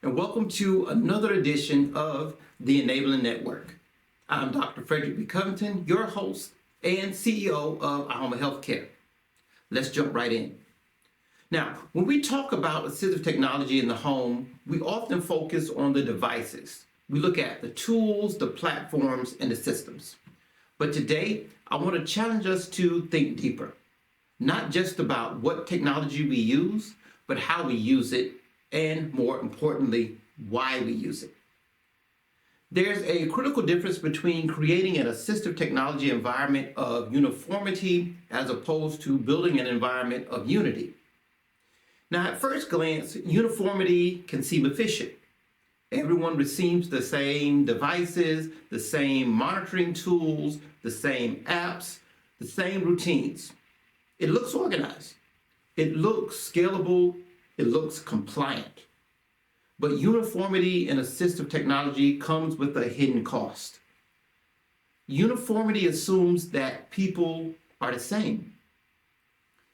and welcome to another edition of the Enabling Network. I'm Dr. Frederick Covington, your host and CEO of Ahoma Healthcare. Let's jump right in. Now, when we talk about assistive technology in the home, we often focus on the devices. We look at the tools, the platforms, and the systems. But today, I want to challenge us to think deeper, not just about what technology we use, but how we use it, and more importantly, why we use it. There's a critical difference between creating an assistive technology environment of uniformity as opposed to building an environment of unity. Now, at first glance, uniformity can seem efficient. Everyone receives the same devices, the same monitoring tools, the same apps, the same routines. It looks organized. It looks scalable. It looks compliant. But uniformity in assistive technology comes with a hidden cost. Uniformity assumes that people are the same.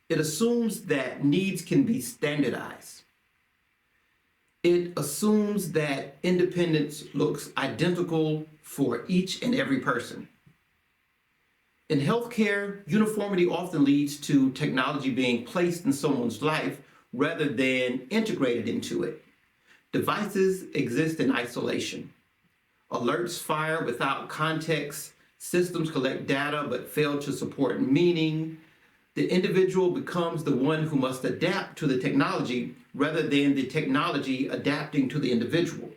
It assumes that needs can be standardized. It assumes that independence looks identical for each and every person. In healthcare, uniformity often leads to technology being placed in someone's life rather than integrated into it. Devices exist in isolation. Alerts fire without context. Systems collect data but fail to support meaning. The individual becomes the one who must adapt to the technology rather than the technology adapting to the individual.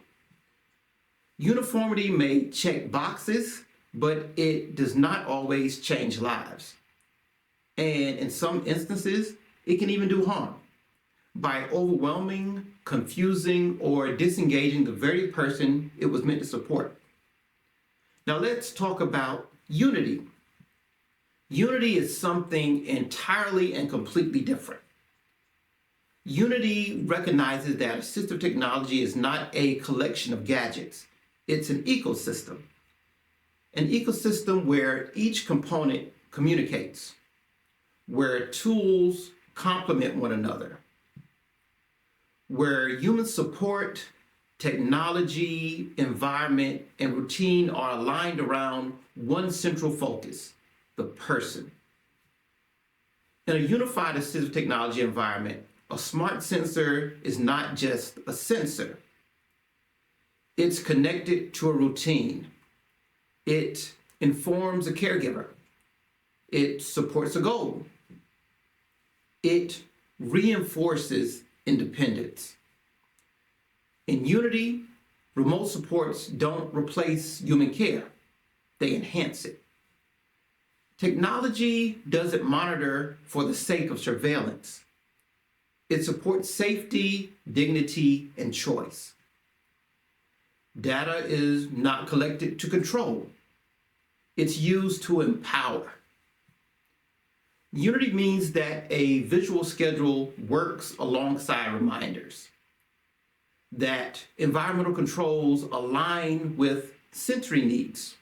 Uniformity may check boxes, but it does not always change lives. And in some instances, it can even do harm by overwhelming, confusing, or disengaging the very person it was meant to support. Now let's talk about unity. Unity is something entirely and completely different. Unity recognizes that assistive technology is not a collection of gadgets. It's an ecosystem. An ecosystem where each component communicates, where tools complement one another, where human support, technology, environment, and routine are aligned around one central focus: the person. In a unified assistive technology environment, a smart sensor is not just a sensor. It's connected to a routine. It informs a caregiver. It supports a goal. It reinforces independence. In unity, remote supports don't replace human care. They enhance it. Technology doesn't monitor for the sake of surveillance. It supports safety, dignity, and choice. Data is not collected to control. It's used to empower. Unity means that a visual schedule works alongside reminders, that environmental controls align with sensory needs,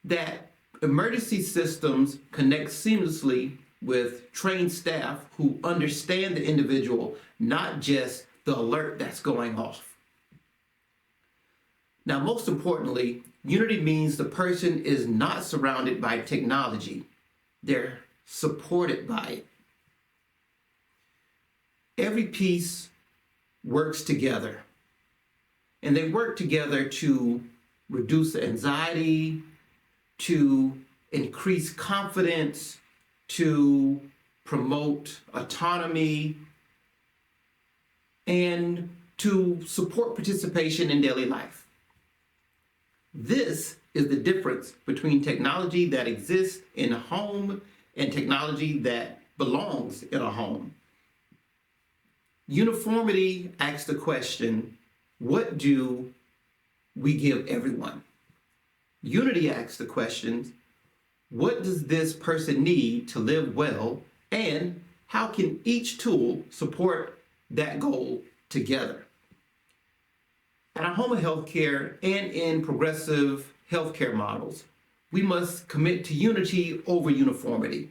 that emergency systems connect seamlessly with trained staff who understand the individual, not just the alert that's going off. Now, most importantly, unity means the person is not surrounded by technology. They're supported by it. Every piece works together, and they work together to reduce anxiety, to increase confidence, to promote autonomy, and to support participation in daily life. This is the difference between technology that exists in a home and technology that belongs in a home. Uniformity asks the question, what do we give everyone? Unity asks the questions, what does this person need to live well, and how can each tool support that goal together? At Ahoma Healthcare and in progressive healthcare models, we must commit to unity over uniformity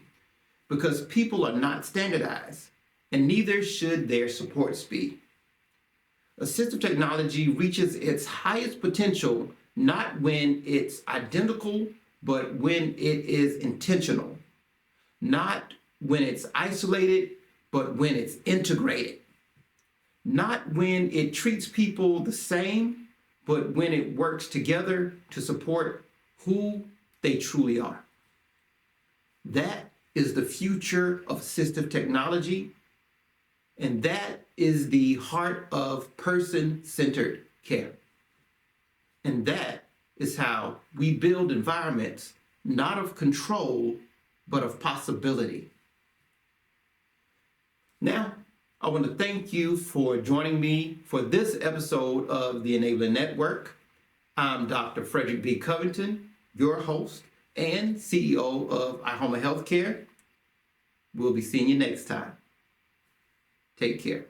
because people are not standardized, and neither should their supports be. Assistive technology reaches its highest potential not when it's identical, but when it is intentional. Not when it's isolated, but when it's integrated. Not when it treats people the same, but when it works together to support who they truly are. That is the future of assistive technology, and that is the heart of person-centered care. And that is how we build environments not of control, but of possibility. Now, I want to thank you for joining me for this episode of the Enabling Network. I'm Dr. Frederick B. Covington, your host and CEO of iHoma Healthcare. We'll be seeing you next time. Take care.